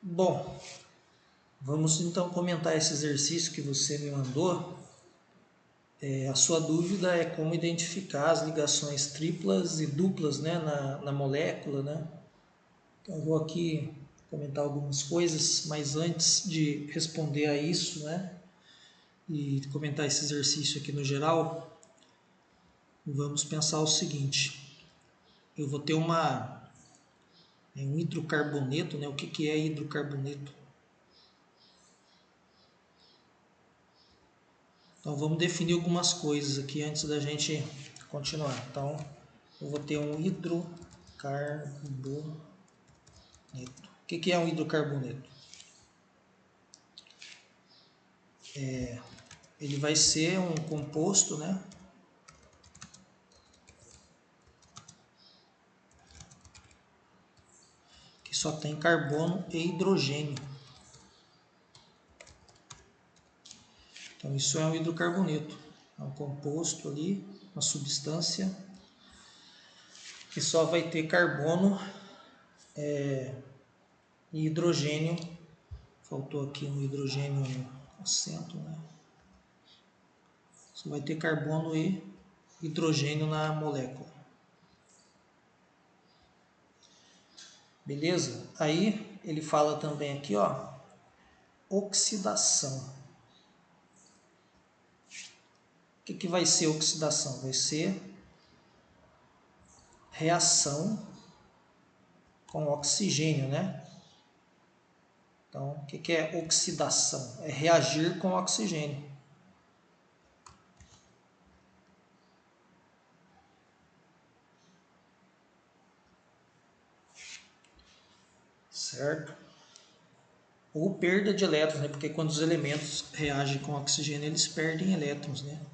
Bom, vamos então comentar esse exercício que você me mandou. A sua dúvida é como identificar as ligações triplas e duplas, né, na molécula, né? Então, eu vou aqui comentar algumas coisas, mas antes de responder a isso, né, e comentar esse exercício aqui no geral, vamos pensar o seguinte: eu vou ter um hidrocarboneto, né? O que é hidrocarboneto? Então vamos definir algumas coisas aqui antes da gente continuar. Então eu vou ter um hidrocarboneto. O que é um hidrocarboneto? Ele vai ser um composto, né? Que só tem carbono e hidrogênio. Então isso é um hidrocarboneto. É um composto ali, uma substância que só vai ter carbono e hidrogênio. Faltou aqui um hidrogênio no acento, né? Só vai ter carbono e hidrogênio na molécula. Beleza? Aí ele fala também aqui, ó, oxidação. O que vai ser oxidação? Vai ser reação com oxigênio, né? Então, o que é oxidação? É reagir com oxigênio. Certo? Ou perda de elétrons, né? Porque quando os elementos reagem com oxigênio, eles perdem elétrons, né?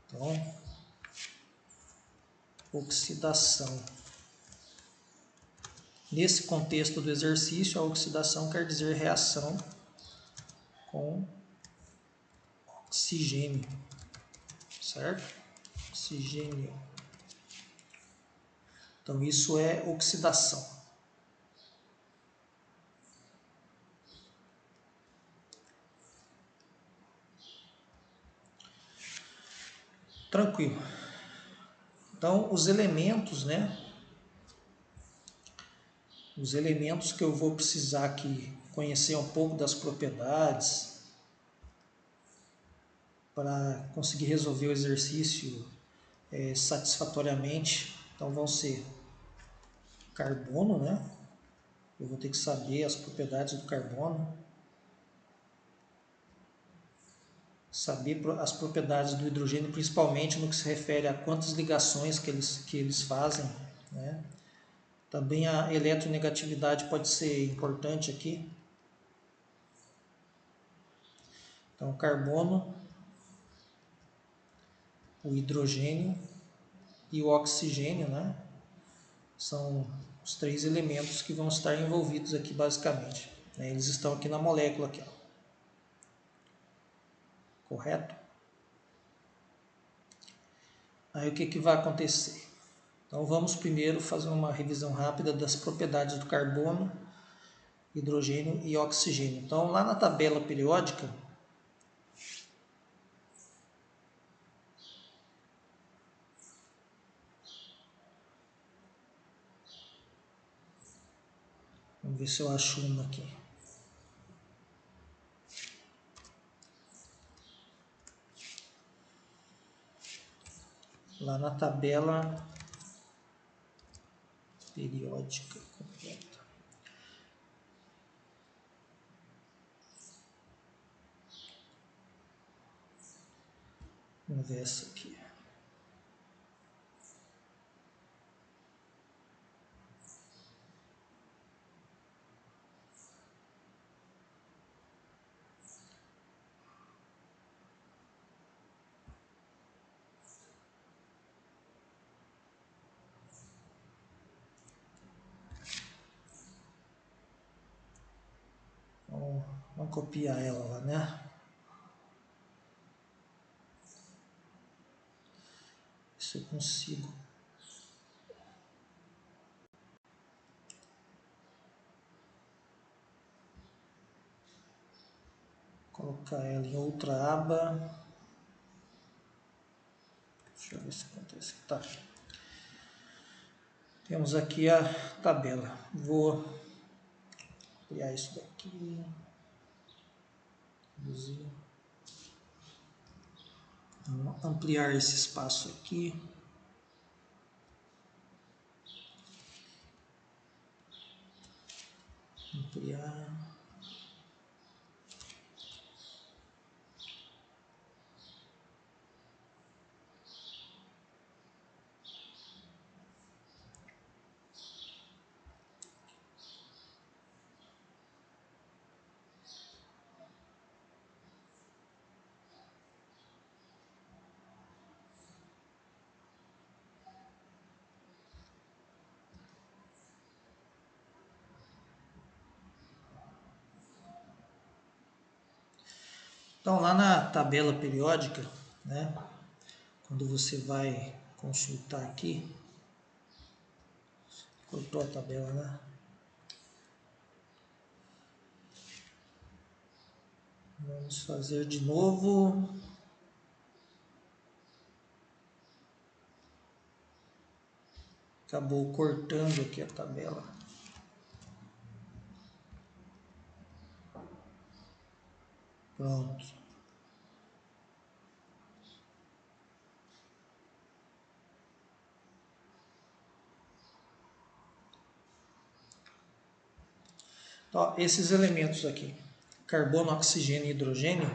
Então, oxidação. Nesse contexto do exercício, a oxidação quer dizer reação com oxigênio, certo? Oxigênio. Então, isso é oxidação. Tranquilo. Então, os elementos, né? Os elementos que eu vou precisar aqui conhecer um pouco das propriedades para conseguir resolver o exercício satisfatoriamente. Então, vão ser carbono, né? Eu vou ter que saber as propriedades do carbono. Saber as propriedades do hidrogênio, principalmente no que se refere a quantas ligações que eles fazem, né? Também a eletronegatividade pode ser importante aqui. Então, o carbono, o hidrogênio e o oxigênio, né? São os três elementos que vão estar envolvidos aqui basicamente. Eles estão aqui na molécula, aqui, ó. Correto? Aí o que vai acontecer? Então vamos primeiro fazer uma revisão rápida das propriedades do carbono, hidrogênio e oxigênio. Então lá na tabela periódica, vamos ver se eu acho uma aqui. Lá na tabela periódica completa. Vamos ver essa aqui. Vamos copiar ela lá, né? Se eu consigo. colocar ela em outra aba. Deixa eu ver se acontece. Tá. Temos aqui a tabela. Vou criar isso daqui. Vamos ampliar esse espaço aqui. Ampliar. Então, lá na tabela periódica, né, quando você vai consultar aqui, cortou a tabela, né? Vamos fazer de novo. Acabou cortando aqui a tabela. Pronto. Então, esses elementos aqui, carbono, oxigênio e hidrogênio,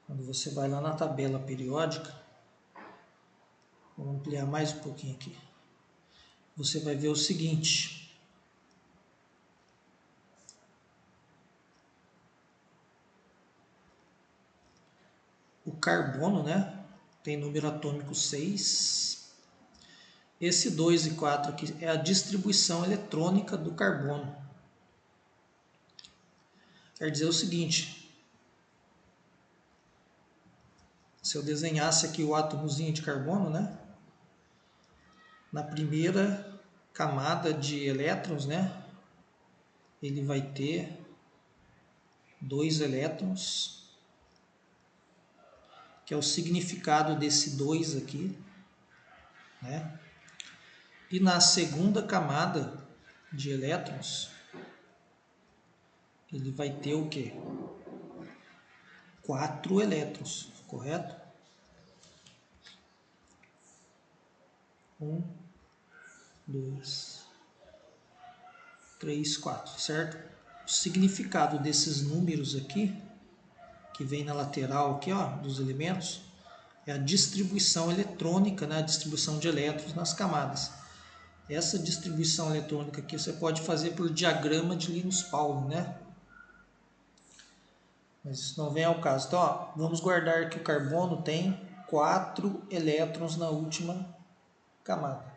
quando você vai lá na tabela periódica, vou ampliar mais um pouquinho aqui, você vai ver o seguinte. O carbono, né, tem número atômico 6. Esse 2 e 4 aqui é a distribuição eletrônica do carbono. Quer dizer o seguinte, se eu desenhasse aqui o átomozinho de carbono, né, na primeira camada de elétrons, né, ele vai ter 2 elétrons, que é o significado desse 2 aqui, né? E na segunda camada de elétrons, ele vai ter o quê? 4 elétrons, correto? 1, 2, 3, 4, certo? O significado desses números aqui, que vem na lateral aqui, ó, dos elementos, é a distribuição eletrônica, né? A distribuição de elétrons nas camadas. Essa distribuição eletrônica aqui você pode fazer por diagrama de Linus-Pauling, né? Mas isso não vem ao caso. Então, ó, vamos guardar que o carbono tem 4 elétrons na última camada.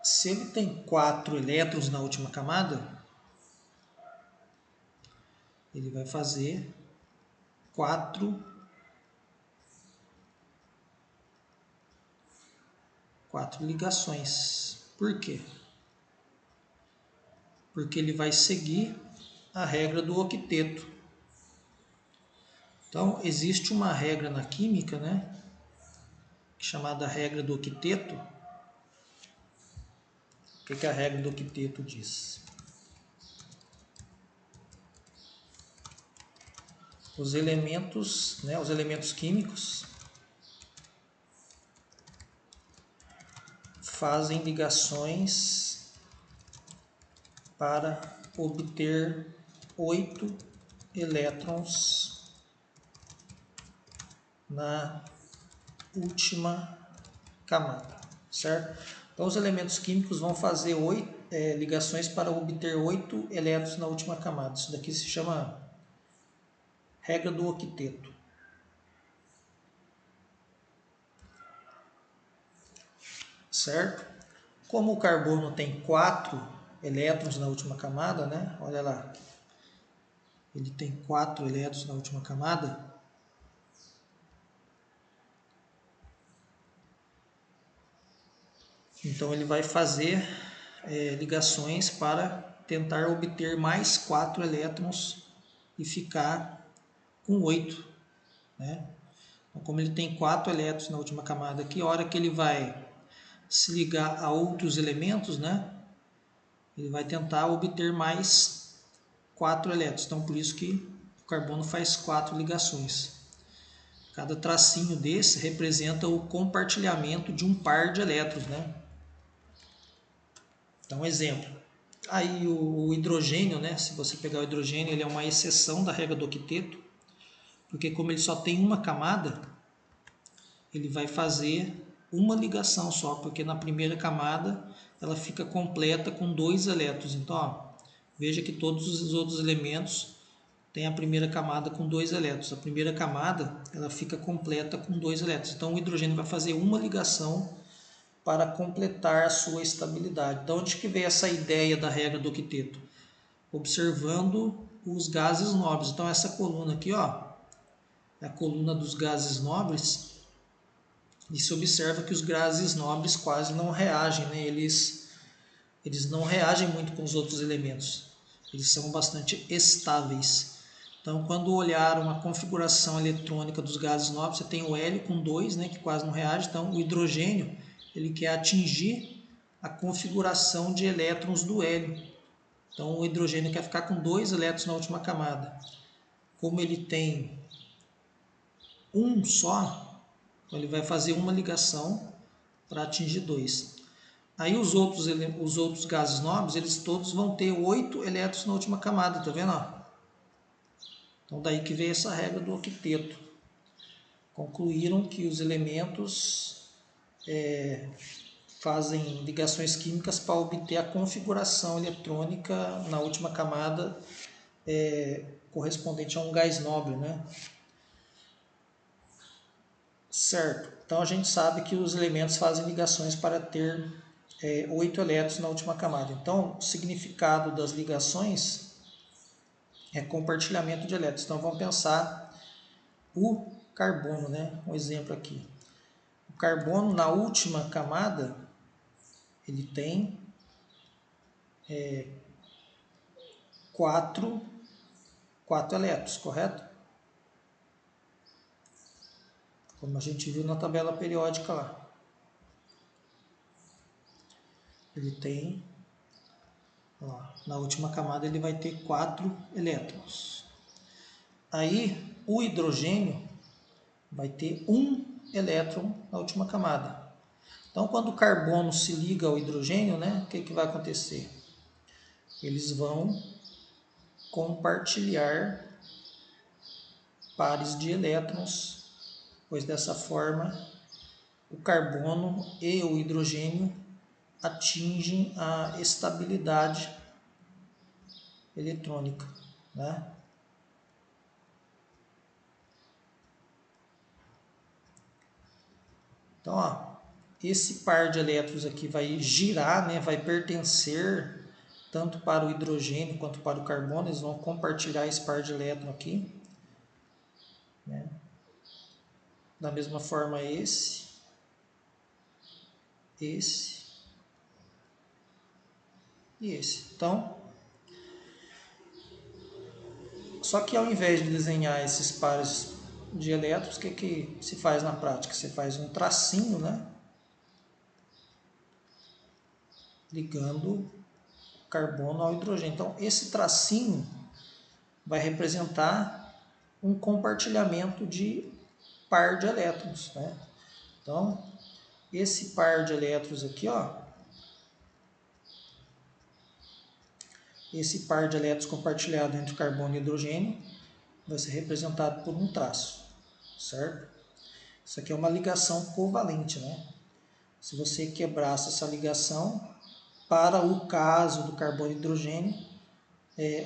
Se ele tem 4 elétrons na última camada, ele vai fazer 4 ligações. Por quê? Porque ele vai seguir a regra do octeto. Então, existe uma regra na química, né, chamada regra do octeto. O que a regra do octeto diz? Os elementos, né, os elementos químicos fazem ligações para obter 8 elétrons na última camada, certo? Então, os elementos químicos vão fazer ligações para obter 8 elétrons na última camada. Isso daqui se chama regra do octeto. Certo? Como o carbono tem 4 elétrons na última camada, né? Olha lá. Ele tem 4 elétrons na última camada. Então ele vai fazer ligações para tentar obter mais 4 elétrons e ficar com 8, né? Então, como ele tem 4 elétrons na última camada aqui, a hora que ele vai se ligar a outros elementos, né, ele vai tentar obter mais 4 elétrons. Então, por isso que o carbono faz 4 ligações. Cada tracinho desse representa o compartilhamento de um par de elétrons, né? Então, exemplo. Aí o hidrogênio, né? Se você pegar o hidrogênio, ele é uma exceção da regra do octeto, porque como ele só tem uma camada, ele vai fazer uma ligação só, porque na primeira camada ela fica completa com 2 elétrons. Então, ó, veja que todos os outros elementos têm a primeira camada com 2 elétrons. A primeira camada ela fica completa com 2 elétrons. Então, o hidrogênio vai fazer uma ligação para completar a sua estabilidade. Então, onde que veio essa ideia da regra do octeto? Observando os gases nobres. Então, essa coluna aqui, ó, é a coluna dos gases nobres. E se observa que os gases nobres quase não reagem, né? Eles não reagem muito com os outros elementos. Eles são bastante estáveis. Então, quando olharam a configuração eletrônica dos gases nobres, você tem o hélio com 2, né, que quase não reage. Então, o hidrogênio ele quer atingir a configuração de elétrons do hélio. Então, o hidrogênio quer ficar com 2 elétrons na última camada. Como ele tem um só, então ele vai fazer uma ligação para atingir 2. Aí os outros gases nobres, eles todos vão ter 8 elétrons na última camada, tá vendo? Então daí que veio essa regra do octeto. Concluíram que os elementos fazem ligações químicas para obter a configuração eletrônica na última camada correspondente a um gás nobre, né? Certo. Então a gente sabe que os elementos fazem ligações para ter 8 elétrons na última camada. Então o significado das ligações é compartilhamento de elétrons. Então vamos pensar o carbono, né? Um exemplo aqui. O carbono na última camada ele tem 4 elétrons, correto? Como a gente viu na tabela periódica lá. Ele tem, ó, na última camada ele vai ter 4 elétrons. Aí o hidrogênio vai ter 1 elétron na última camada. Então quando o carbono se liga ao hidrogênio, né, o que vai acontecer? Eles vão compartilhar pares de elétrons, pois dessa forma o carbono e o hidrogênio atingem a estabilidade eletrônica, né? Então, ó, esse par de elétrons aqui vai girar, né? Vai pertencer tanto para o hidrogênio quanto para o carbono. Eles vão compartilhar esse par de elétrons aqui, né? Da mesma forma esse e esse. Então, só que ao invés de desenhar esses pares de elétrons, o que se faz na prática? Você faz um tracinho, né? Ligando o carbono ao hidrogênio. Então, esse tracinho vai representar um compartilhamento de par de elétrons, né? Então, esse par de elétrons aqui, ó, esse par de elétrons compartilhado entre carbono e hidrogênio vai ser representado por um traço, certo? Isso aqui é uma ligação covalente, né? Se você quebrasse essa ligação, para o caso do carbono e hidrogênio,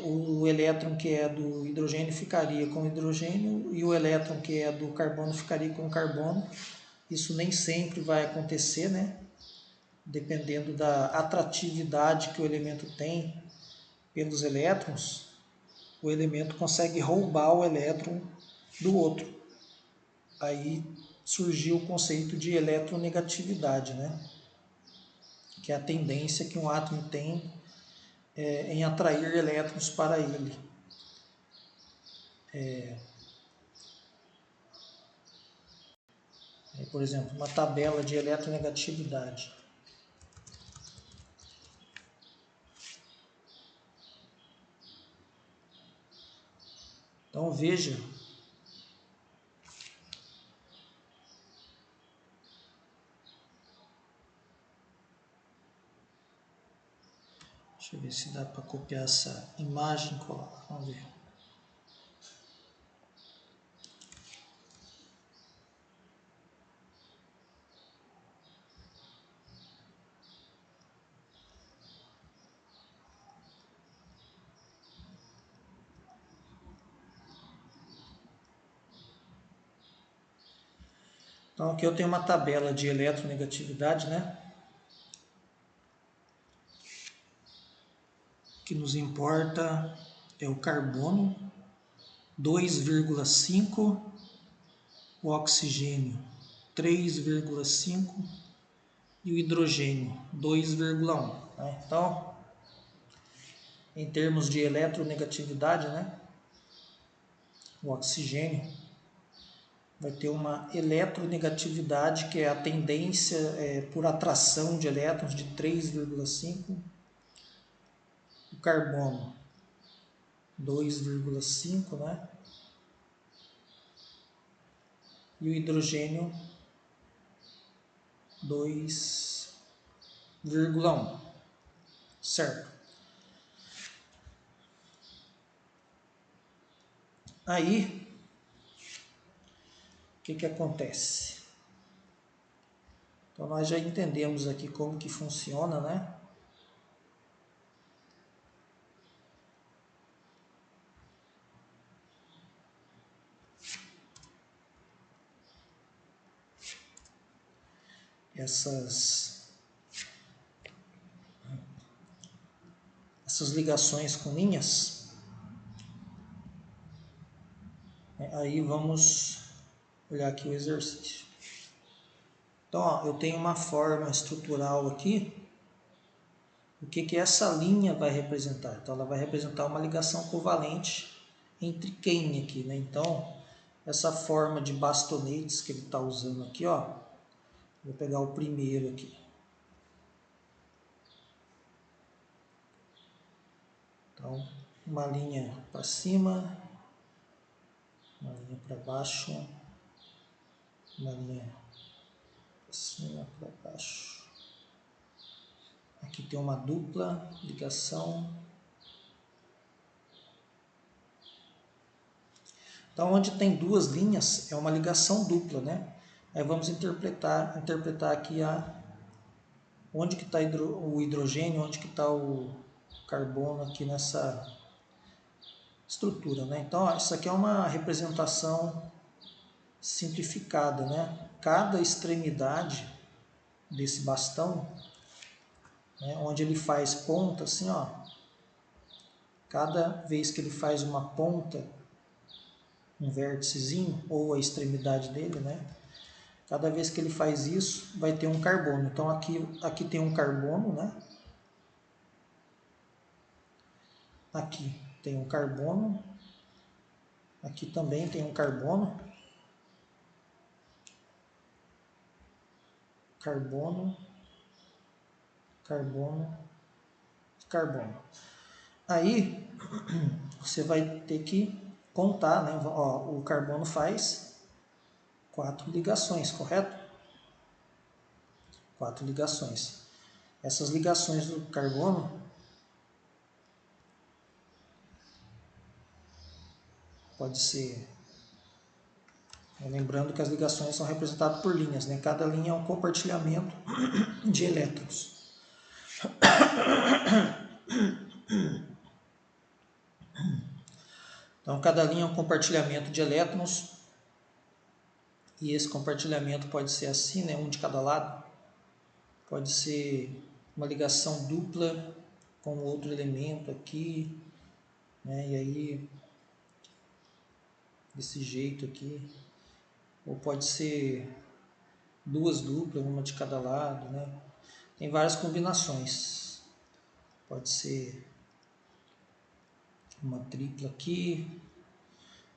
o elétron que é do hidrogênio ficaria com o hidrogênio e o elétron que é do carbono ficaria com o carbono. Isso nem sempre vai acontecer, né? Dependendo da atratividade que o elemento tem pelos elétrons, o elemento consegue roubar o elétron do outro. Aí surgiu o conceito de eletronegatividade, né? que é a tendência que um átomo tem em atrair elétrons para ele. Por exemplo, uma tabela de eletronegatividade. Então veja deixa eu ver se dá para copiar essa imagem e colar. Vamos ver. Então aqui eu tenho uma tabela de eletronegatividade, né? O que nos importa é o carbono, 2,5, o oxigênio, 3,5 e o hidrogênio, 2,1. Né? Então, em termos de eletronegatividade, né? O oxigênio vai ter uma eletronegatividade, que é a tendência por atração de elétrons de 3,5. O carbono, 2,5, né? E o hidrogênio, 2,1. Certo? Aí, o que acontece? Então, nós já entendemos aqui como que funciona, né? Essas ligações com linhas. Aí vamos olhar aqui o exercício. Então, ó, eu tenho uma forma estrutural aqui. O que essa linha vai representar? Então, ela vai representar uma ligação covalente entre quem aqui, né? Então, essa forma de bastonetes que ele está usando aqui, ó. Vou pegar o primeiro aqui. Então, uma linha para cima, uma linha para baixo, uma linha para cima, para baixo. Aqui tem uma dupla ligação. Então, onde tem duas linhas, é uma ligação dupla, né? Aí vamos interpretar aqui onde que está o hidrogênio, onde que está o carbono aqui nessa estrutura, né? Então, ó, isso aqui é uma representação simplificada, né? Cada extremidade desse bastão, né, onde ele faz ponta, assim, ó, cada vez que ele faz uma ponta, um vérticezinho, ou a extremidade dele, né? Cada vez que ele faz isso, vai ter um carbono. Então, aqui tem um carbono, né? Aqui tem um carbono. Aqui também tem um carbono. Carbono. Carbono. Carbono. Aí, você vai ter que contar, né? Ó, o carbono faz 4 ligações, correto? 4 ligações. Essas ligações do carbono pode ser, lembrando que as ligações são representadas por linhas, né? Cada linha é um compartilhamento de elétrons. Então, cada linha é um compartilhamento de elétrons, e esse compartilhamento pode ser assim, né? Um de cada lado. Pode ser uma ligação dupla com outro elemento aqui, né? E aí, desse jeito aqui. Ou pode ser duas duplas, uma de cada lado, né? Tem várias combinações. Pode ser uma tripla aqui,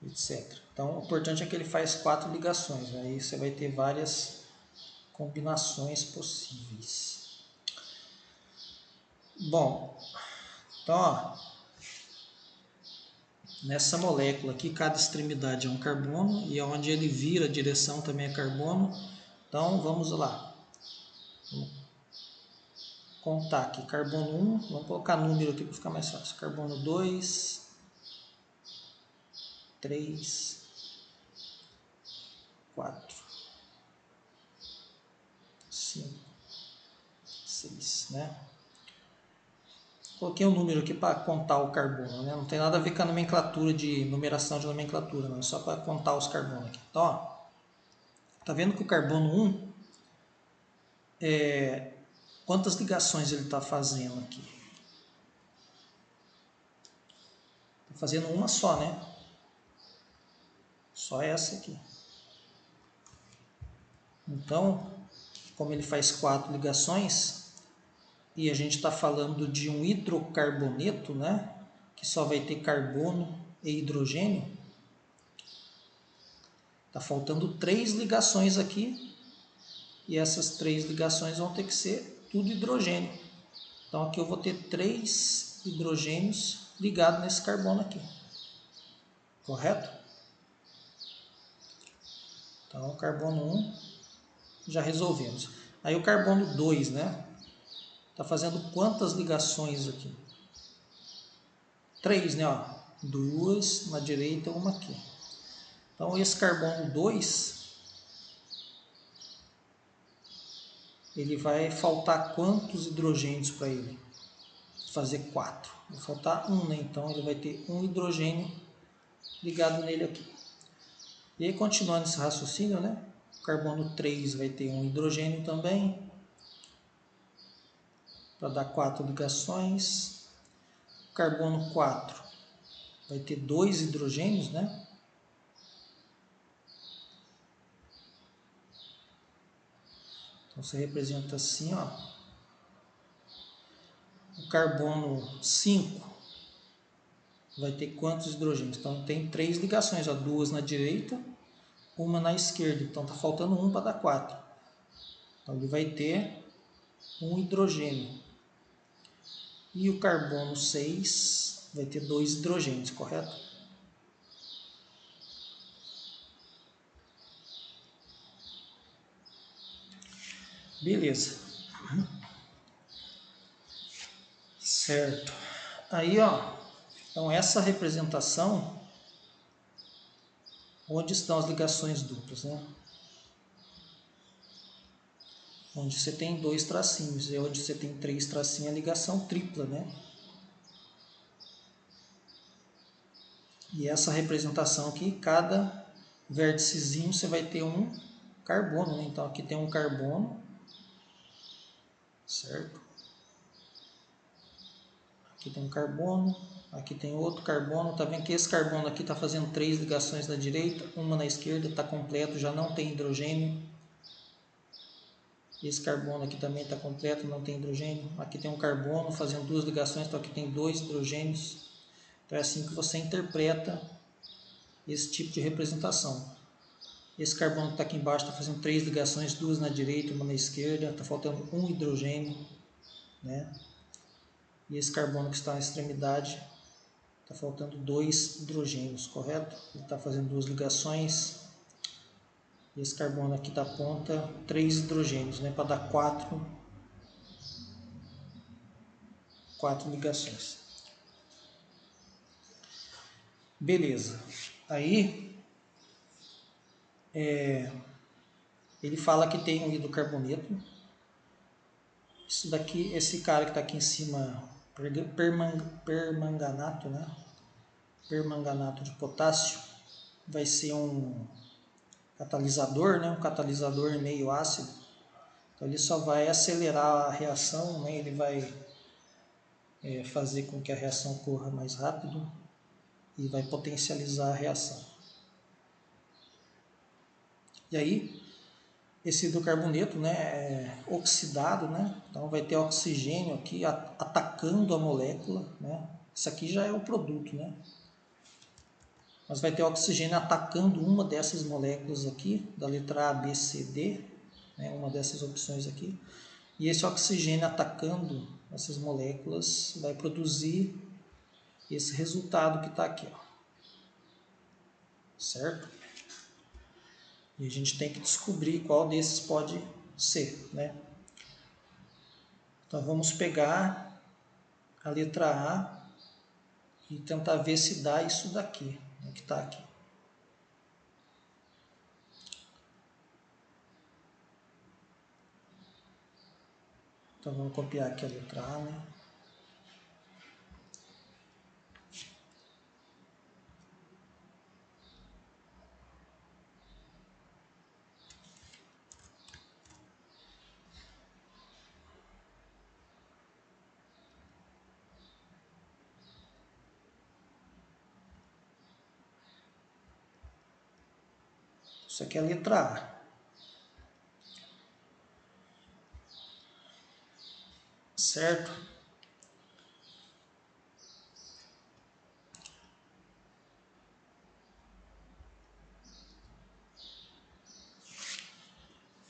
etc. Então, o importante é que ele faz 4 ligações. Aí você vai ter várias combinações possíveis. Bom, então, ó, nessa molécula aqui, cada extremidade é um carbono e onde ele vira a direção também é carbono. Então, vamos lá. Vamos contar aqui. Carbono 1, vamos colocar número aqui para ficar mais fácil. Carbono 2, 3, 4, 5, 6, né? Coloquei um número aqui para contar o carbono, né? Não tem nada a ver com a nomenclatura de numeração de nomenclatura, não. É só para contar os carbonos aqui. Então, ó, tá vendo que o carbono 1, quantas ligações ele está fazendo aqui? Está fazendo uma só, né? Só essa aqui. Então, como ele faz 4 ligações, e a gente está falando de um hidrocarboneto, né? Que só vai ter carbono e hidrogênio. Está faltando 3 ligações aqui. E essas 3 ligações vão ter que ser tudo hidrogênio. Então aqui eu vou ter 3 hidrogênios ligados nesse carbono aqui. Correto? Então o carbono 1 já resolvemos. Aí o carbono 2, né? Está fazendo quantas ligações aqui? 3, né? Ó, 2 na direita e uma aqui. Então esse carbono 2, ele vai faltar quantos hidrogênios para ele? Fazer 4. Vai faltar 1, né? Então ele vai ter um hidrogênio ligado nele aqui. E aí, continuando esse raciocínio, né? O carbono 3 vai ter um hidrogênio também, para dar 4 ligações. O carbono 4 vai ter 2 hidrogênios, né? Então, você representa assim, ó. O carbono 5 vai ter quantos hidrogênios? Então, tem 3 ligações, ó, 2 na direita, uma na esquerda. Então, está faltando 1 para dar 4. Então, ele vai ter um hidrogênio. E o carbono 6 vai ter 2 hidrogênios, correto? Beleza. Certo. Aí, ó, então essa representação, onde estão as ligações duplas, né? Onde você tem 2 tracinhos, e onde você tem 3 tracinhos, a ligação tripla, né? E essa representação aqui, cada vérticezinho você vai ter um carbono, né? Então aqui tem um carbono, certo? Aqui tem um carbono, aqui tem outro carbono. Tá vendo que esse carbono aqui está fazendo 3 ligações na direita, uma na esquerda, está completo, já não tem hidrogênio. Esse carbono aqui também está completo, não tem hidrogênio. Aqui tem um carbono fazendo 2 ligações, então aqui tem 2 hidrogênios. Então é assim que você interpreta esse tipo de representação. Esse carbono que está aqui embaixo está fazendo 3 ligações, 2 na direita, uma na esquerda, está faltando um hidrogênio, né? E esse carbono que está na extremidade está faltando 2 hidrogênios, correto? Ele está fazendo 2 ligações. E esse carbono aqui da ponta, 3 hidrogênios, né? Para dar 4 ligações. Beleza. Aí, ele fala que tem um hidrocarboneto. Isso daqui, esse cara que está aqui em cima, permanganato, né? Permanganato de potássio, vai ser um catalisador, né? Um catalisador meio ácido. Então ele só vai acelerar a reação, né? Ele vai fazer com que a reação ocorra mais rápido e vai potencializar a reação. E aí, esse hidrocarboneto, né, é oxidado, né? Então vai ter oxigênio aqui atacando a molécula, né? Isso aqui já é o produto, né? Mas vai ter oxigênio atacando uma dessas moléculas aqui, da letra A, B, C, D, né? Uma dessas opções aqui. E esse oxigênio atacando essas moléculas vai produzir esse resultado que está aqui, ó. Certo? E a gente tem que descobrir qual desses pode ser, né? Então vamos pegar a letra A e tentar ver se dá isso daqui, né, que está aqui. Então vamos copiar aqui a letra A, né? Isso aqui é a letra A. Certo?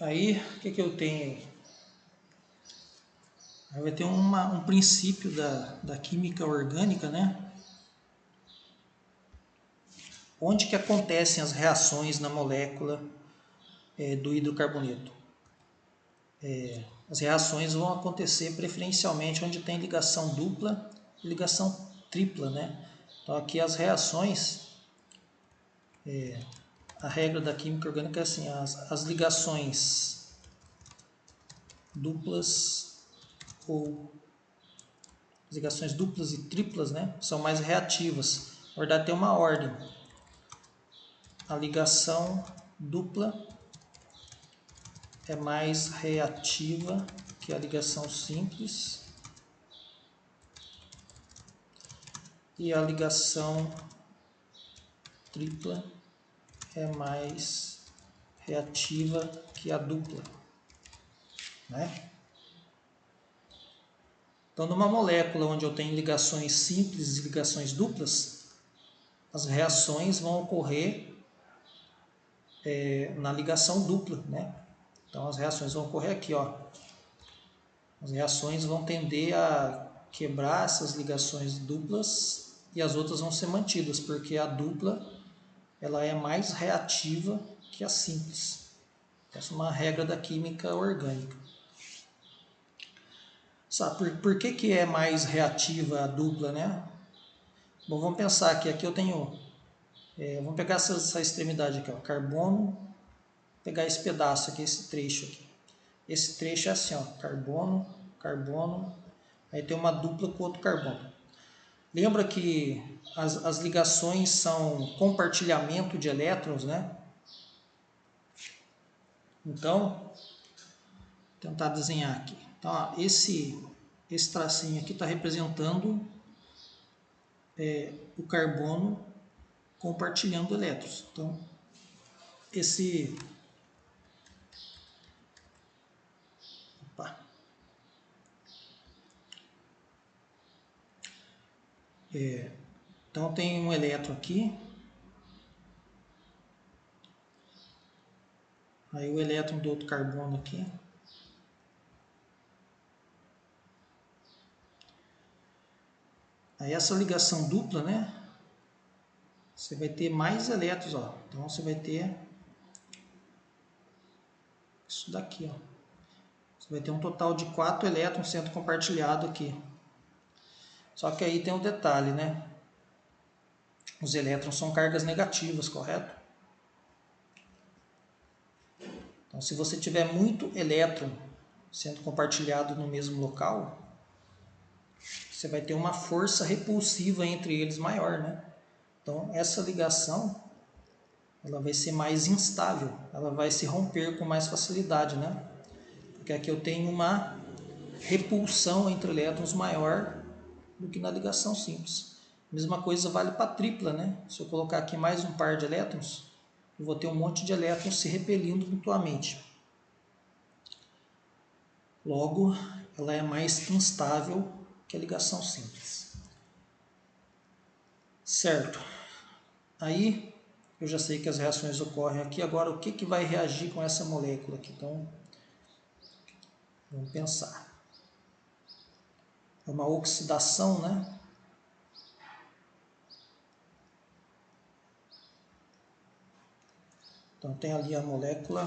Aí, o que eu tenho aí? Aí vai ter um princípio da química orgânica, né? Onde que acontecem as reações na molécula do hidrocarboneto? As reações vão acontecer preferencialmente onde tem ligação dupla e ligação tripla, né? Então aqui as reações, a regra da química orgânica é assim, as ligações duplas ou as ligações duplas e triplas, né, são mais reativas. Na verdade tem uma ordem. A ligação dupla é mais reativa que a ligação simples e a ligação tripla é mais reativa que a dupla, né? Então, numa molécula onde eu tenho ligações simples e ligações duplas, as reações vão ocorrer na ligação dupla, né? Então, as reações vão ocorrer aqui, ó. As reações vão tender a quebrar essas ligações duplas e as outras vão ser mantidas, porque a dupla ela é mais reativa que a simples. Essa é uma regra da química orgânica. Sabe por que é mais reativa a dupla, né? Bom, vamos pensar que aqui eu tenho... vamos pegar essa extremidade aqui, ó, carbono, pegar esse pedaço aqui, esse trecho aqui. Esse trecho é assim, ó, carbono, carbono, aí tem uma dupla com outro carbono. Lembra que as ligações são compartilhamento de elétrons, né? Então, vou tentar desenhar aqui. Então, ó, esse tracinho aqui está representando o carbono compartilhando elétrons. Então, esse... Opa. Então, tem um elétron aqui. Aí o elétron do outro carbono aqui. Aí essa ligação dupla, né? Você vai ter mais elétrons, ó. Então você vai ter isso daqui, ó. Você vai ter um total de 4 elétrons sendo compartilhado aqui. Só que aí tem um detalhe, né? Os elétrons são cargas negativas, correto? Então, se você tiver muito elétron sendo compartilhado no mesmo local, você vai ter uma força repulsiva entre eles maior, né? Então, essa ligação ela vai ser mais instável, ela vai se romper com mais facilidade, né? Porque aqui eu tenho uma repulsão entre elétrons maior do que na ligação simples. A mesma coisa vale para a tripla, né? Se eu colocar aqui mais um par de elétrons, eu vou ter um monte de elétrons se repelindo mutuamente. Logo, ela é mais instável que a ligação simples. Certo? Aí, eu já sei que as reações ocorrem aqui. Agora, o que vai reagir com essa molécula aqui? Então, vamos pensar. É uma oxidação, né? Então, tem ali a molécula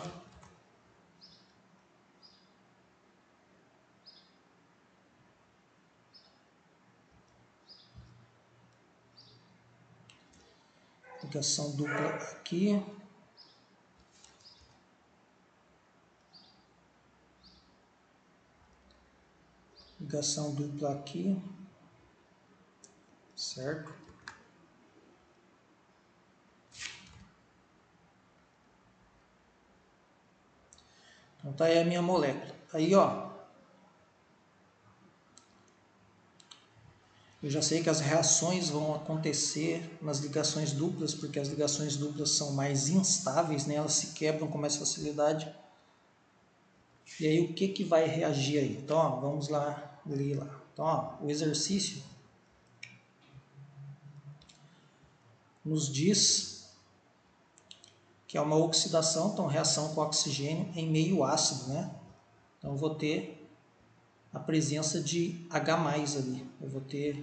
ligação dupla aqui. Ligação dupla aqui. Certo? Então, tá aí a minha molécula. Aí, ó. Eu já sei que as reações vão acontecer nas ligações duplas, porque as ligações duplas são mais instáveis, né? Elas se quebram com mais facilidade. E aí o que vai reagir aí? Então, ó, vamos lá ler lá. Então, ó, o exercício nos diz que é uma oxidação, então reação com oxigênio em meio ácido, né? Então eu vou ter a presença de H+ ali. Eu vou ter,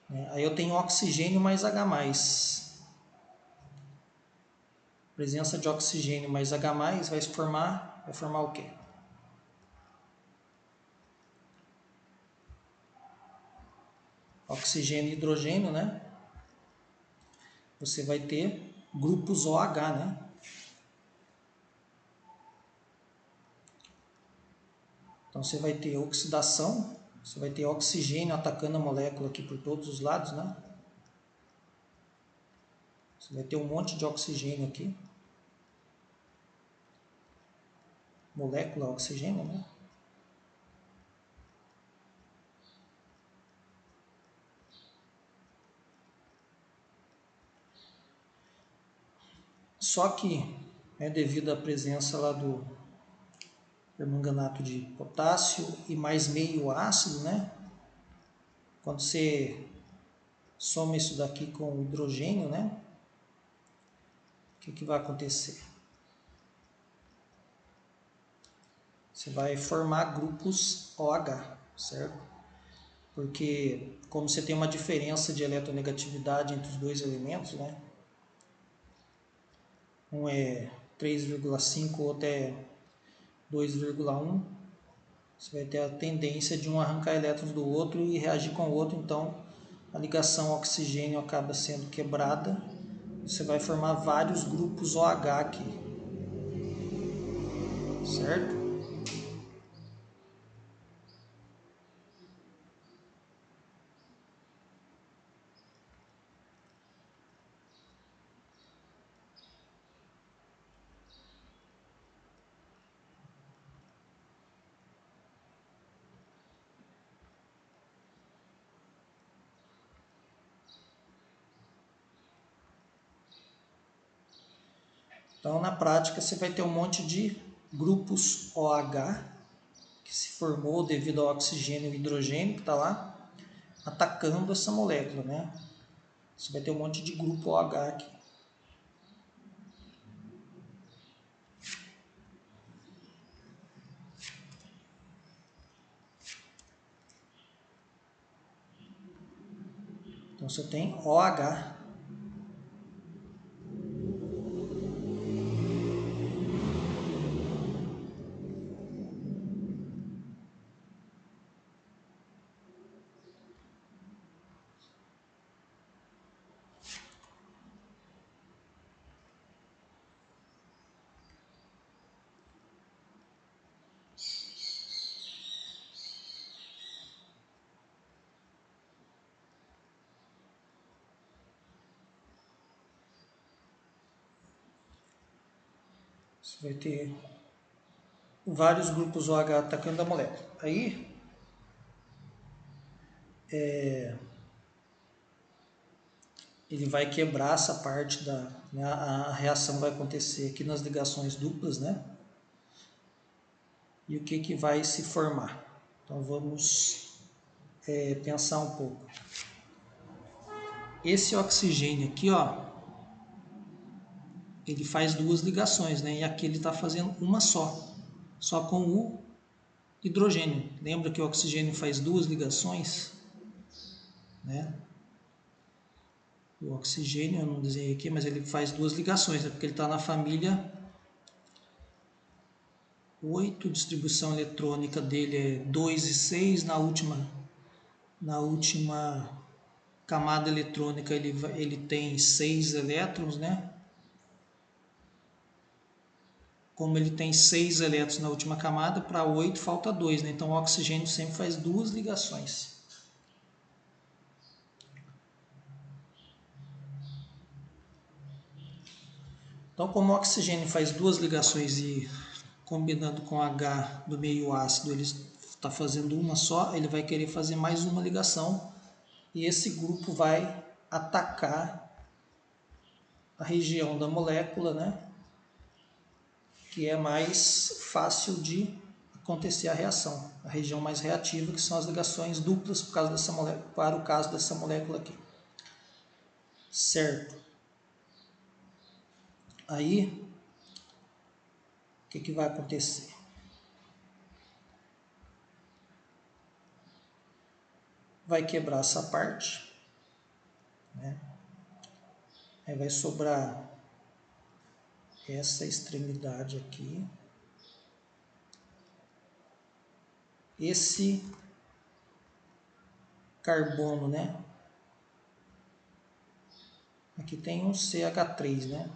né? Aí eu tenho oxigênio mais H+. Presença de oxigênio mais H+, vai formar o quê? Oxigênio e hidrogênio, né? Você vai ter grupos OH, né? Então você vai ter oxidação, você vai ter oxigênio atacando a molécula aqui por todos os lados, né? Você vai ter um monte de oxigênio aqui. Molécula oxigênio, né? Só que, né, devido à presença lá do permanganato de potássio e mais meio ácido, né? Quando você soma isso daqui com o hidrogênio, né? O que vai acontecer? Você vai formar grupos OH, certo? Porque como você tem uma diferença de eletronegatividade entre os dois elementos, né? Um é 3,5, o outro é 2,1. Você vai ter a tendência de um arrancar elétrons do outro e reagir com o outro, então a ligação oxigênio acaba sendo quebrada. Você vai formar vários grupos OH aqui, certo? Então, na prática, você vai ter um monte de grupos OH que se formou devido ao oxigênio e hidrogênio que está lá, atacando essa molécula, né? Você vai ter um monte de grupo OH aqui. Então, você tem OH. Você vai ter vários grupos OH atacando a molécula. Aí, ele vai quebrar essa parte da... Né, a reação vai acontecer aqui nas ligações duplas, né? e o que vai se formar. Então vamos pensar um pouco. Esse oxigênio aqui, ó, ele faz duas ligações, né? E aqui ele está fazendo uma só com o hidrogênio. Lembra que o oxigênio faz duas ligações, né? O oxigênio, eu não desenhei aqui, mas ele faz duas ligações, né? Porque ele está na família 8, distribuição eletrônica dele é 2 e 6, na última camada eletrônica ele tem 6 elétrons, né? Como ele tem 6 elétrons na última camada, para 8 falta 2, né? Então o oxigênio sempre faz duas ligações. Então, como o oxigênio faz duas ligações e combinando com H do meio ácido, ele está fazendo uma só, ele vai querer fazer mais uma ligação e esse grupo vai atacar a região da molécula, né? Que é mais fácil de acontecer a reação, a região mais reativa, que são as ligações duplas por causa dessa molécula, para o caso dessa molécula aqui. Certo. Aí, o que vai acontecer? Vai quebrar essa parte, né? Aí vai sobrar essa extremidade aqui. Esse carbono, né? Aqui tem um CH3, né?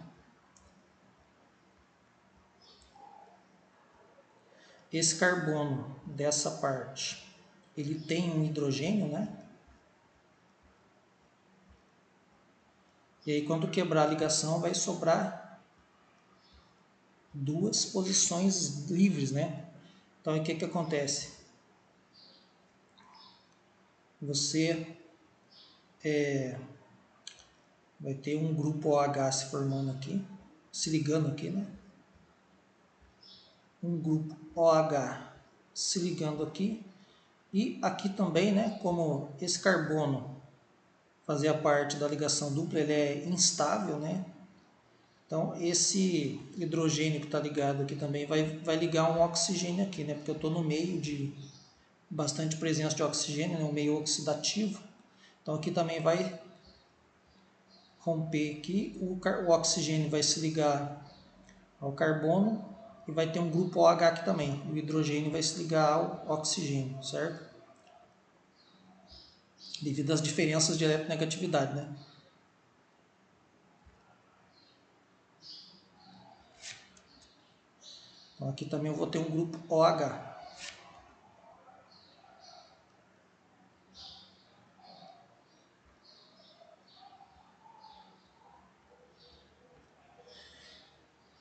Esse carbono dessa parte, ele tem um hidrogênio, né? E aí quando quebrar a ligação vai sobrar duas posições livres, né? Então o que acontece? Você vai ter um grupo OH se formando aqui, se ligando aqui, né? Um grupo OH se ligando aqui. E aqui também, né? Como esse carbono fazia parte da ligação dupla, ele é instável, né? Então esse hidrogênio que está ligado aqui também vai ligar um oxigênio aqui, né? Porque eu estou no meio de bastante presença de oxigênio, né? Um meio oxidativo. Então aqui também vai romper aqui, o oxigênio vai se ligar ao carbono e vai ter um grupo OH aqui também. O hidrogênio vai se ligar ao oxigênio, certo? Devido às diferenças de eletronegatividade, né? Então aqui também eu vou ter um grupo OH.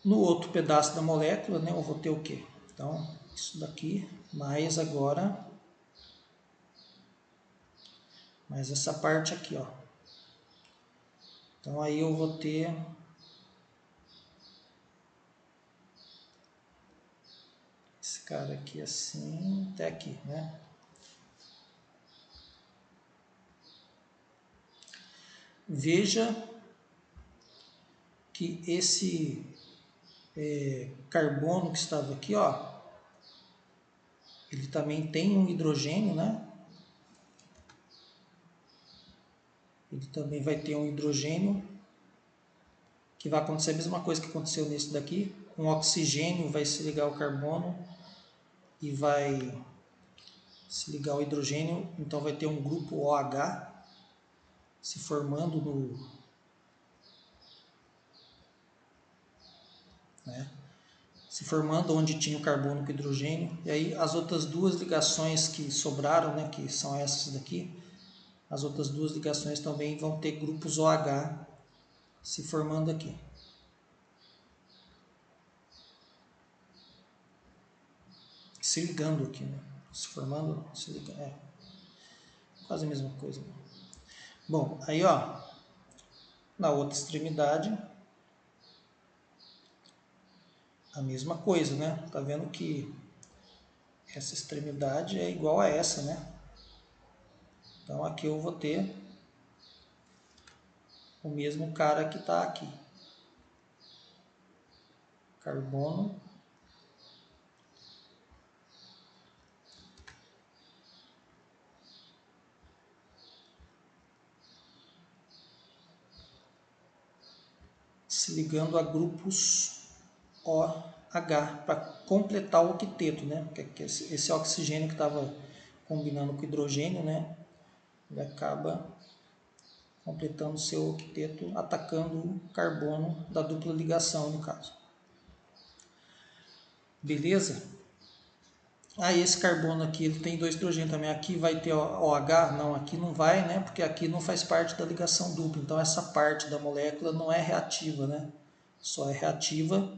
No outro pedaço da molécula, né, eu vou ter o quê? Então, isso daqui, mais agora, mais essa parte aqui, ó. Então, aí eu vou ter esse cara aqui assim, até aqui, né? Veja que esse carbono que estava aqui, ó, ele também tem um hidrogênio, né? Ele também vai ter um hidrogênio, que vai acontecer a mesma coisa que aconteceu nesse daqui. Um oxigênio vai se ligar ao carbono e vai se ligar ao hidrogênio, então vai ter um grupo OH se formando se formando onde tinha o carbono com o hidrogênio. E aí as outras duas ligações que sobraram, né, que são essas daqui, as outras duas ligações também vão ter grupos OH se formando aqui. Se ligando aqui, né? Se formando, se ligando. É quase a mesma coisa. Bom, aí ó, na outra extremidade, a mesma coisa, né? Tá vendo que essa extremidade é igual a essa, né? Então aqui eu vou ter o mesmo cara que está aqui. Carbono se ligando a grupos OH para completar o octeto, né? Porque esse oxigênio que estava combinando com o hidrogênio, né? Ele acaba completando seu octeto, atacando o carbono da dupla ligação, no caso. Beleza? Aí esse carbono aqui, ele tem 2 hidrogênios também. Aqui vai ter OH? Não, aqui não vai, né? Porque aqui não faz parte da ligação dupla. Então essa parte da molécula não é reativa, né? Só é reativa,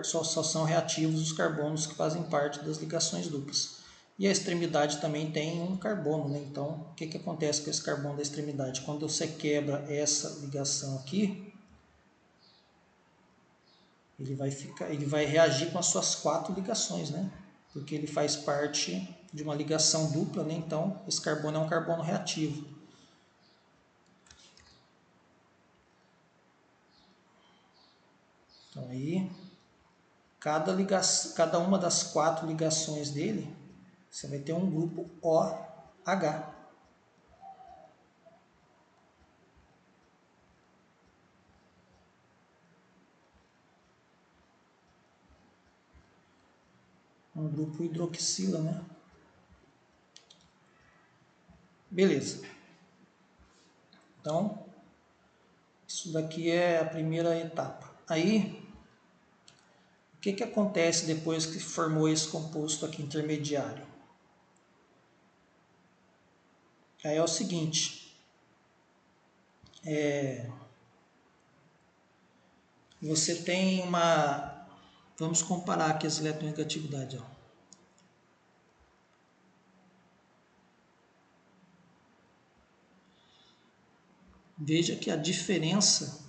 só são reativos os carbonos que fazem parte das ligações duplas. E a extremidade também tem um carbono, né? Então, o que acontece com esse carbono da extremidade? Quando você quebra essa ligação aqui, ele vai reagir com as suas 4 ligações, né? Porque ele faz parte de uma ligação dupla, né? Então, esse carbono é um carbono reativo. Então, aí, cada uma das 4 ligações dele, você vai ter um grupo OH. Um grupo hidroxila, né? Beleza. Então, isso daqui é a primeira etapa. Aí, o que acontece depois que formou esse composto aqui intermediário? Aí é o seguinte, você tem uma... Vamos comparar aqui as eletronegatividades. Ó. Veja que a diferença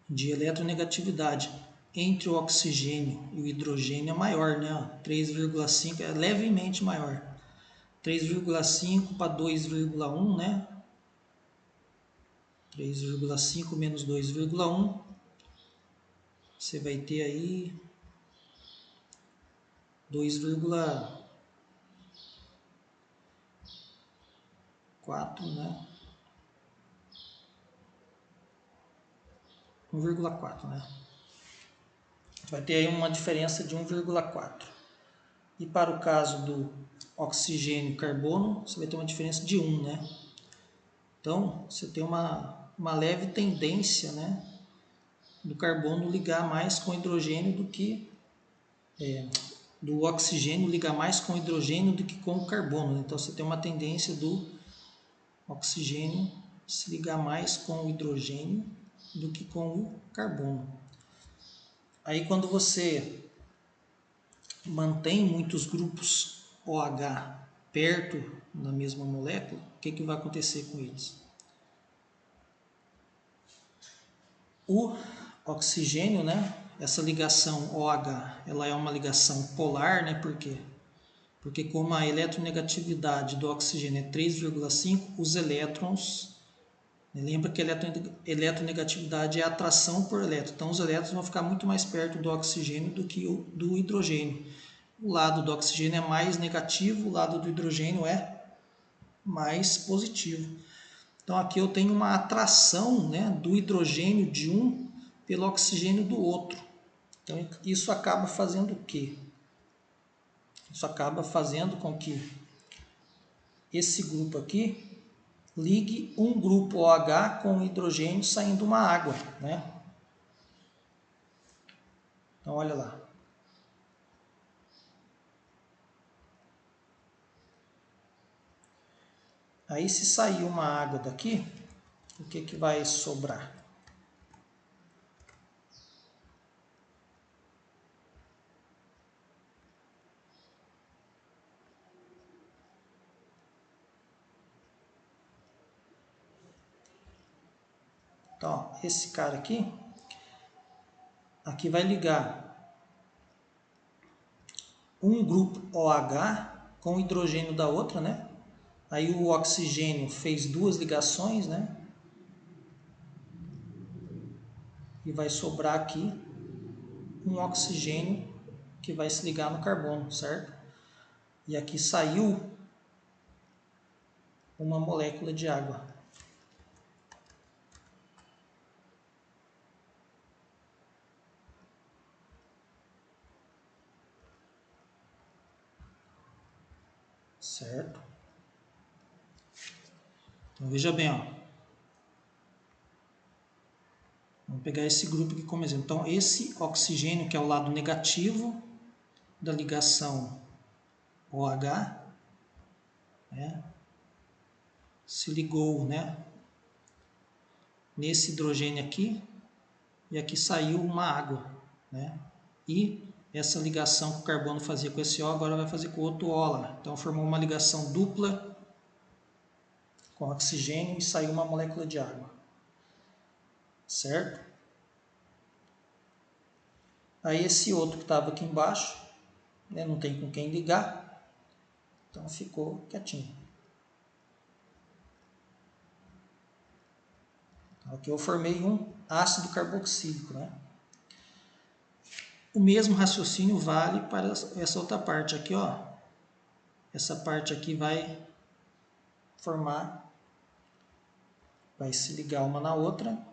de eletronegatividade entre o oxigênio e o hidrogênio é maior, né? 3,5 é levemente maior. 3,5 para 2,1, né? 3,5 menos 2,1. Você vai ter aí 2,4, né? 1,4, né? Vai ter aí uma diferença de 1,4. E para o caso do oxigênio e carbono, você vai ter uma diferença de 1, né? Então, você tem uma leve tendência, né, do carbono ligar mais com hidrogênio do que... do oxigênio ligar mais com hidrogênio do que com o carbono. Então, você tem uma tendência do oxigênio se ligar mais com o hidrogênio do que com o carbono. Aí, quando você mantém muitos grupos OH perto da mesma molécula, o que vai acontecer com eles? O oxigênio, né? Essa ligação OH, ela é uma ligação polar, né? Por quê? Porque como a eletronegatividade do oxigênio é 3,5, os elétrons... Lembra que a eletronegatividade é atração por elétron. Então, os elétrons vão ficar muito mais perto do oxigênio do que do hidrogênio. O lado do oxigênio é mais negativo, o lado do hidrogênio é mais positivo. Então, aqui eu tenho uma atração, né, do hidrogênio de um pelo oxigênio do outro. Então, isso acaba fazendo o quê? Isso acaba fazendo com que esse grupo aqui ligue um grupo OH com hidrogênio saindo uma água, né? Então, olha lá. Aí, se sair uma água daqui, o que vai sobrar? Então, ó, esse cara aqui, Aqui vai ligar um grupo OH com o hidrogênio da outra, né? Aí o oxigênio fez duas ligações, né? E vai sobrar aqui um oxigênio que vai se ligar no carbono, certo? E aqui saiu uma molécula de água. Certo? Então veja bem, ó. Vamos pegar esse grupo aqui como exemplo. Então esse oxigênio, que é o lado negativo da ligação OH, né, se ligou, né, nesse hidrogênio aqui, e aqui saiu uma água, né? E essa ligação que o carbono fazia com esse O agora vai fazer com o outro O lá. Então formou uma ligação dupla com oxigênio e saiu uma molécula de água. Certo? Aí esse outro que estava aqui embaixo, né, não tem com quem ligar, então ficou quietinho. Então, aqui eu formei um ácido carboxílico, né? O mesmo raciocínio vale para essa outra parte aqui, ó. Essa parte aqui vai formar, vai se ligar uma na outra.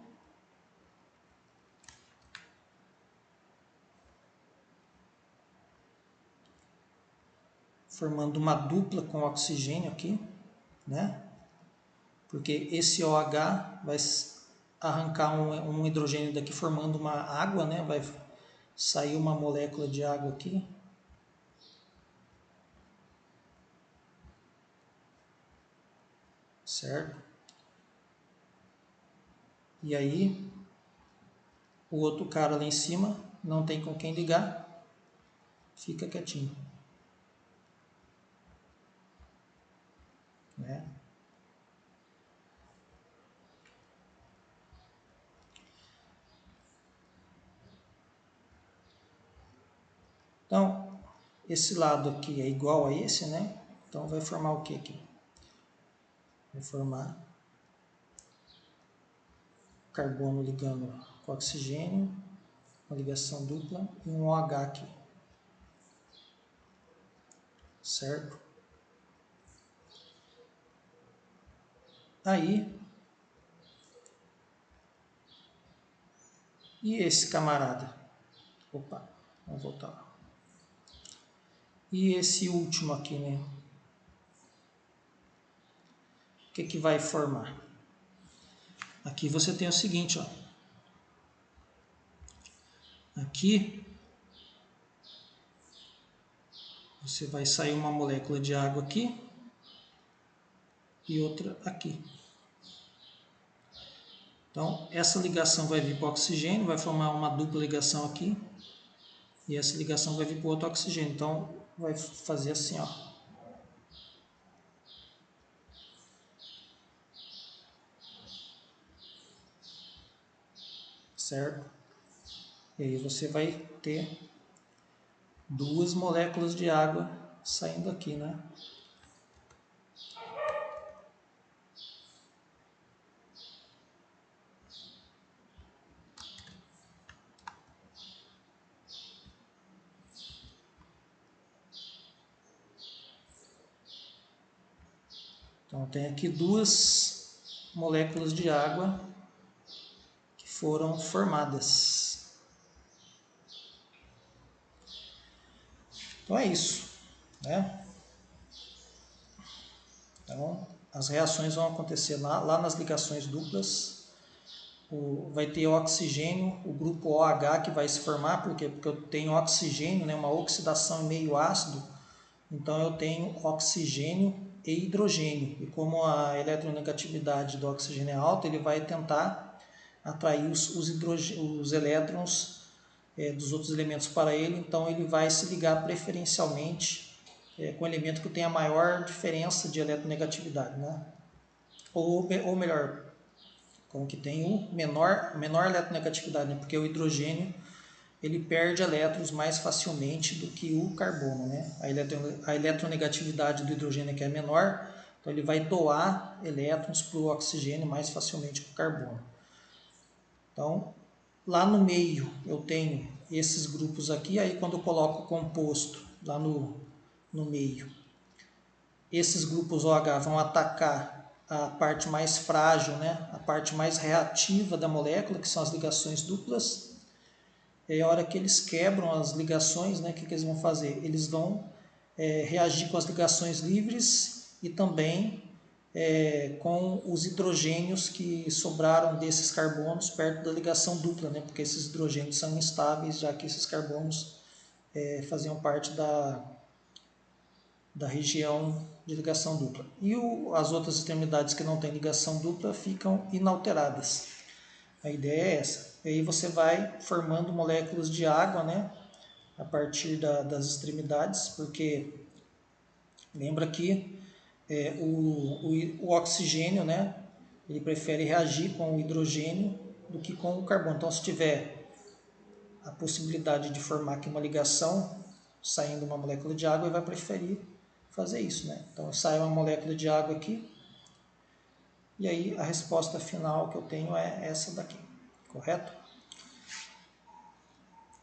Formando uma dupla com oxigênio aqui, né? Porque esse OH vai arrancar um hidrogênio daqui formando uma água, né? Vai sair uma molécula de água aqui. Certo? E aí, o outro cara lá em cima não tem com quem ligar, fica quietinho. Né? Então, esse lado aqui é igual a esse, né? Então vai formar o que aqui? Vai formar carbono ligando com oxigênio, uma ligação dupla e um OH aqui. Certo? Aí, e esse camarada? Opa, vamos voltar lá. E esse último aqui, né? O que que vai formar? Aqui você tem o seguinte, ó. Aqui você vai sair uma molécula de água aqui e outra aqui. Então, essa ligação vai vir para o oxigênio, vai formar uma dupla ligação aqui. E essa ligação vai vir para o outro oxigênio. Então, vai fazer assim, ó. Certo? E aí você vai ter duas moléculas de água saindo aqui, né? Então, tem aqui duas moléculas de água que foram formadas. Então, é isso, né? Então, as reações vão acontecer lá nas ligações duplas. Vai ter oxigênio, o grupo OH que vai se formar, por quê? Porque eu tenho oxigênio, né, uma oxidação em meio ácido, então eu tenho oxigênio e hidrogênio. E como a eletronegatividade do oxigênio é alta, ele vai tentar atrair os elétrons dos outros elementos para ele, então ele vai se ligar preferencialmente com o elemento que tem a maior diferença de eletronegatividade, né? Ou melhor, com que tem o menor eletronegatividade, né? Porque o hidrogênio ele perde elétrons mais facilmente do que o carbono, né? A eletronegatividade do hidrogênio aqui é menor, então ele vai doar elétrons para o oxigênio mais facilmente que o carbono. Então, lá no meio eu tenho esses grupos aqui, aí quando eu coloco o composto lá no meio, esses grupos OH vão atacar a parte mais frágil, né? A parte mais reativa da molécula, que são as ligações duplas. E a hora que eles quebram as ligações, né, o que eles vão fazer? Eles vão reagir com as ligações livres e também com os hidrogênios que sobraram desses carbonos perto da ligação dupla, né, porque esses hidrogênios são instáveis, já que esses carbonos faziam parte da região de ligação dupla. E as outras extremidades que não têm ligação dupla ficam inalteradas. A ideia é essa. E aí você vai formando moléculas de água, né, a partir das extremidades, porque lembra que o oxigênio, né, ele prefere reagir com o hidrogênio do que com o carbono. Então, se tiver a possibilidade de formar aqui uma ligação saindo uma molécula de água, ele vai preferir fazer isso, né? Então, sai uma molécula de água aqui, e aí a resposta final que eu tenho é essa daqui, correto?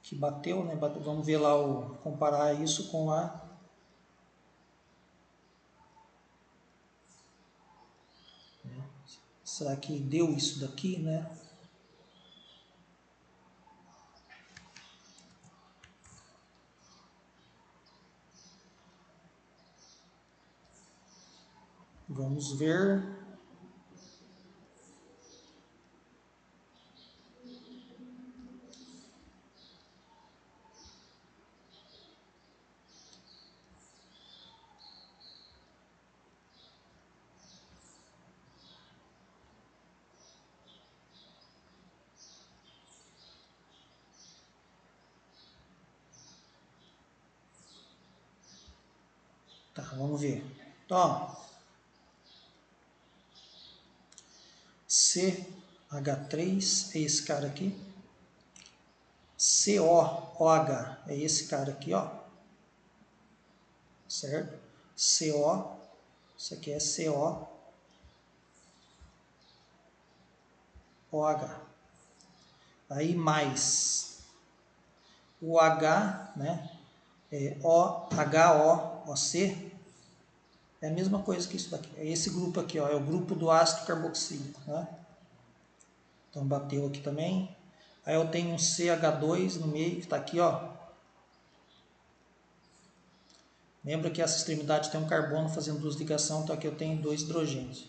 Que bateu, né? Vamos ver lá, comparar isso com a... Será que deu isso daqui, né? Vamos ver. Tá, vamos ver. Então, ó, CH3 é esse cara aqui. COOH é esse cara aqui, ó. Certo? CO, isso aqui é COOH. Aí mais o H, né? HOOC é a mesma coisa que isso daqui. É esse grupo aqui, ó, é o grupo do ácido carboxílico, né? Então bateu aqui também. Aí eu tenho um CH2 no meio, que está aqui, ó. Lembra que essa extremidade tem um carbono fazendo duas ligações, então aqui eu tenho dois hidrogênios.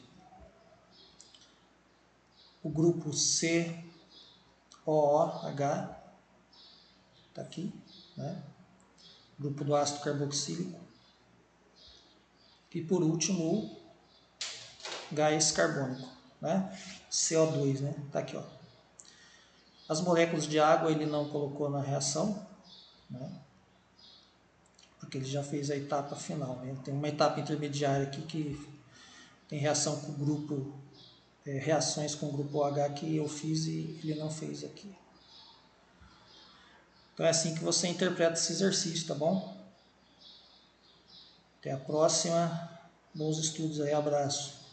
O grupo COOH está aqui, né? Grupo do ácido carboxílico. E por último o gás carbônico, né? CO2, né? Tá aqui, ó. As moléculas de água ele não colocou na reação, né? Porque ele já fez a etapa final, né? Tem uma etapa intermediária aqui que tem reação com o grupo, reações com o grupo OH que eu fiz e ele não fez aqui. Então é assim que você interpreta esse exercício, tá bom? Até a próxima. Bons estudos aí, abraço.